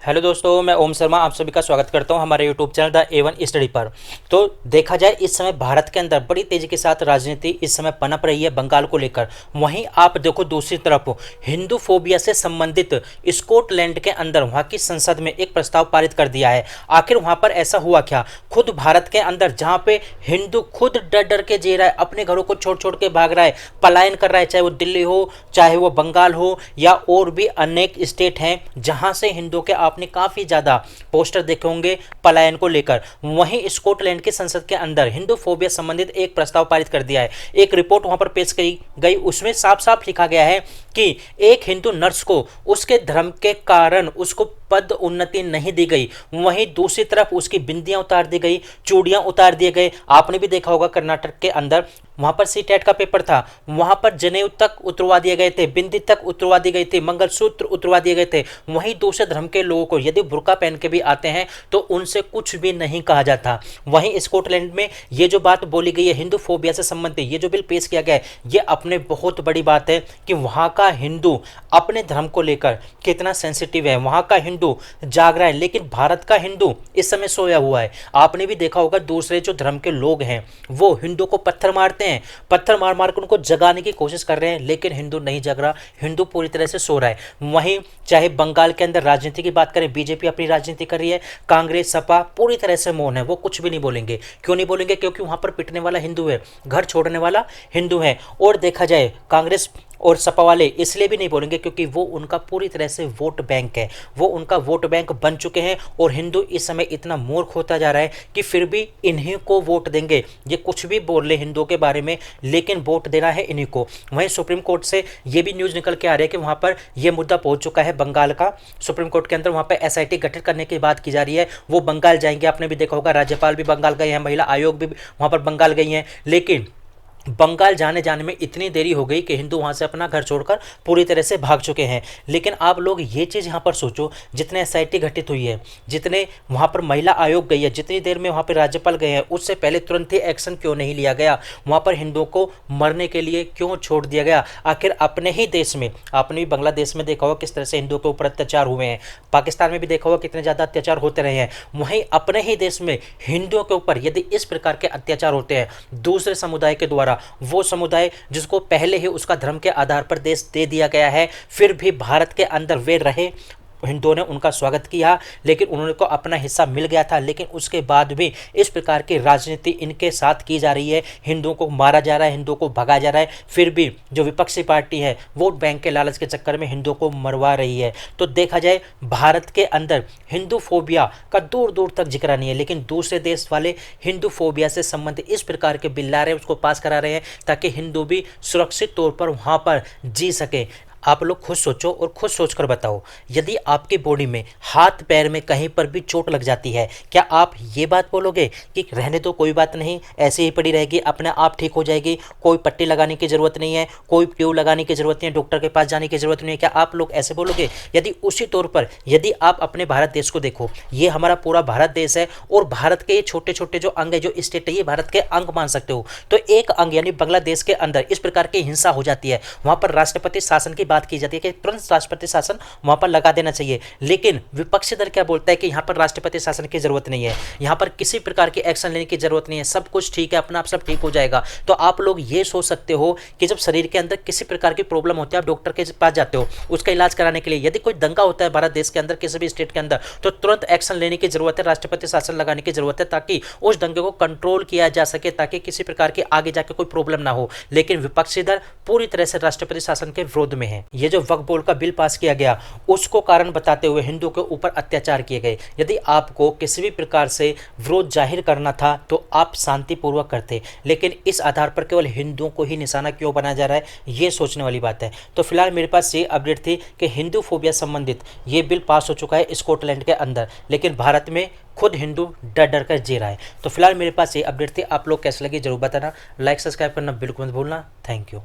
Hello दोस्तों, मैं ओम शर्मा आप सभी का स्वागत करता हूं हमारे YouTube channel the A1 study पर। तो देखा जाए इस समय भारत के अंदर बड़ी तेजी के साथ राजनीति इस समय पनप रही है बंगाल को लेकर। वहीं आप देखो दूसरी तरफ हिंदू फोबिया से संबंधित स्कॉटलैंड के अंदर वहां की संसद में एक प्रस्ताव पारित कर दिया है। आखिर वहां पर ऐसा हुआ क्या? खुद भारत के अंदर जहां पे हिंदू खुद डर डर के जी रहा है, अपने घरों को छोड़ छोड़ के भाग रहा है, पलायन कर रहा है, चाहे वो दिल्ली हो, चाहे वो बंगाल हो या और भी अनेक स्टेट हैं जहां से हिंदू के आपने काफी ज्यादा पोस्टर देखे होंगे पलायन को लेकर। वहीं स्कॉटलैंड की संसद के अंदर हिंदू फोबिया संबंधित एक प्रस्ताव पारित कर दिया है। एक रिपोर्ट वहां पर पेश की गई, उसमें साफ साफ लिखा गया है कि एक हिंदू नर्स को उसके धर्म के कारण उसको पद उन्नति नहीं दी गई। वहीं दूसरी तरफ उसकी बिंदियां उतार दी गई, चूड़ियां उतार दिए गए। आपने भी देखा होगा कर्नाटक के अंदर वहां पर सीटेट का पेपर था, वहां पर जनेऊ तक उतरवा दिए गए थे, बिंदी तक उतरवा दी गई थी, मंगलसूत्र उतरवा दिए गए थे। वहीं दूसरे धर्म के लोगों को यदि बुर्का पहन के भी आते हैं तो उनसे कुछ भी नहीं कहा जाता। वहीं स्कॉटलैंड में ये जो बात बोली गई है हिंदू फोबिया से संबंधित, ये जो बिल पेश किया गया है, ये अपने बहुत बड़ी बात है कि वहां का हिंदू अपने धर्म को लेकर कितना सेंसिटिव है। वहां का हिंदू जाग रहा है, लेकिन भारत का हिंदू इस समय सोया हुआ है। आपने भी देखा होगा दूसरे जो धर्म के लोग हैं वो हिंदू को पत्थर मारते हैं, पत्थर मार मार कर उनको जगाने की कोशिश कर रहे हैं, लेकिन हिंदू नहीं जग रहा, हिंदू पूरी तरह से सो रहा है। वहीं चाहे बंगाल के अंदर राजनीति की बात करें, बीजेपी अपनी राजनीति कर रही है, कांग्रेस सपा पूरी तरह से मौन है, वो कुछ भी नहीं बोलेंगे। क्यों नहीं बोलेंगे? क्योंकि वहां पर पिटने वाला हिंदू है, घर छोड़ने वाला हिंदू है। और देखा जाए कांग्रेस और सपा वाले इसलिए भी नहीं बोलेंगे क्योंकि वो उनका पूरी तरह से वोट बैंक है, वो उनका वोट बैंक बन चुके हैं। और हिंदू इस समय इतना मूर्ख होता जा रहा है कि फिर भी इन्हीं को वोट देंगे। ये कुछ भी बोल ले हिंदुओं के बारे में, लेकिन वोट देना है इन्हीं को। वहीं सुप्रीम कोर्ट से ये भी न्यूज़ निकल के आ रही है कि वहाँ पर यह मुद्दा पहुँच चुका है बंगाल का। सुप्रीम कोर्ट के अंदर वहाँ पर SIT गठित करने की बात की जा रही है। वो बंगाल जाएंगे, आपने भी देखा होगा राज्यपाल भी बंगाल गए हैं, महिला आयोग भी वहाँ पर बंगाल गई हैं। लेकिन बंगाल जाने में इतनी देरी हो गई कि हिंदू वहां से अपना घर छोड़कर पूरी तरह से भाग चुके हैं। लेकिन आप लोग ये चीज़ यहाँ पर सोचो, जितने SIT घटित हुई है, जितने वहां पर महिला आयोग गई है, जितनी देर में वहां पर राज्यपाल गए हैं, उससे पहले तुरंत ही एक्शन क्यों नहीं लिया गया? वहां पर हिंदुओं को मरने के लिए क्यों छोड़ दिया गया? आखिर अपने ही देश में, आपने भी बांग्लादेश में देखा होगा किस तरह से हिंदुओं के ऊपर अत्याचार हुए हैं, पाकिस्तान में भी देखा होगा कितने ज़्यादा अत्याचार होते रहे हैं। वहीं अपने ही देश में हिंदुओं के ऊपर यदि इस प्रकार के अत्याचार होते हैं दूसरे समुदाय के द्वारा, वो समुदाय जिसको पहले ही उसका धर्म के आधार पर देश दे दिया गया है, फिर भी भारत के अंदर वे रहे, हिंदुओं ने उनका स्वागत किया, लेकिन उन्होंने को अपना हिस्सा मिल गया था। लेकिन उसके बाद भी इस प्रकार की राजनीति इनके साथ की जा रही है, हिंदुओं को मारा जा रहा है, हिंदुओं को भगाया जा रहा है, फिर भी जो विपक्षी पार्टी है वोट बैंक के लालच के चक्कर में हिंदुओं को मरवा रही है। तो देखा जाए भारत के अंदर हिंदू फोबिया का दूर दूर तक जिक्र नहीं है, लेकिन दूसरे देश वाले हिंदू फोबिया से संबंधित इस प्रकार के बिल ला रहे हैं, उसको पास करा रहे हैं ताकि हिंदू भी सुरक्षित तौर पर वहाँ पर जी सके। आप लोग खुद सोचो और खुद सोचकर बताओ, यदि आपकी बॉडी में हाथ पैर में कहीं पर भी चोट लग जाती है, क्या आप ये बात बोलोगे कि रहने तो कोई बात नहीं, ऐसे ही पड़ी रहेगी, अपने आप ठीक हो जाएगी, कोई पट्टी लगाने की ज़रूरत नहीं है, कोई ट्यूब लगाने की ज़रूरत नहीं है, डॉक्टर के पास जाने की ज़रूरत नहीं है? क्या आप लोग ऐसे बोलोगे? यदि उसी तौर पर यदि आप अपने भारत देश को देखो, ये हमारा पूरा भारत देश है और भारत के ये छोटे छोटे जो अंग है, जो स्टेट है, ये भारत के अंग मान सकते हो। तो एक अंग यानी बांग्लादेश के अंदर इस प्रकार की हिंसा हो जाती है, वहाँ पर राष्ट्रपति शासन की बात की जाती है कि तुरंत राष्ट्रपति शासन वहां पर लगा देना चाहिए। लेकिन विपक्षी दल क्या बोलता है कि यहां पर राष्ट्रपति शासन की जरूरत नहीं है, यहां पर किसी प्रकार की एक्शन लेने की जरूरत नहीं है, सब कुछ ठीक है, अपना आप सब ठीक हो जाएगा। तो आप लोग ये सोच सकते हो कि जब शरीर के अंदर किसी प्रकार की प्रॉब्लम होती है, आप डॉक्टर के पास जाते हो उसका इलाज कराने के लिए। यदि कोई दंगा होता है भारत देश के अंदर किसी भी स्टेट के अंदर, तो तुरंत एक्शन लेने की जरूरत है, राष्ट्रपति शासन लगाने की जरूरत है ताकि उस दंगे को कंट्रोल किया जा सके, ताकि किसी प्रकार की आगे जाकर कोई प्रॉब्लम ना हो। लेकिन विपक्षी दल पूरी तरह से राष्ट्रपति शासन के विरोध में है। ये जो वक्फ बोर्ड का बिल पास किया गया उसको कारण बताते हुए हिंदुओं के ऊपर अत्याचार किए गए। यदि आपको किसी भी प्रकार से विरोध जाहिर करना था तो आप शांतिपूर्वक करते, लेकिन इस आधार पर केवल हिंदुओं को ही निशाना क्यों बनाया जा रहा है, ये सोचने वाली बात है। तो फिलहाल मेरे पास ये अपडेट थी कि हिंदू फोबिया संबंधित ये बिल पास हो चुका है स्कॉटलैंड के अंदर, लेकिन भारत में खुद हिंदू डर डर कर जी रहा है। तो फिलहाल मेरे पास ये अपडेट थी, आप लोग कैसे लगी जरूर बताना, लाइक सब्सक्राइब करना बिल्कुल मत भूलना। Thank you.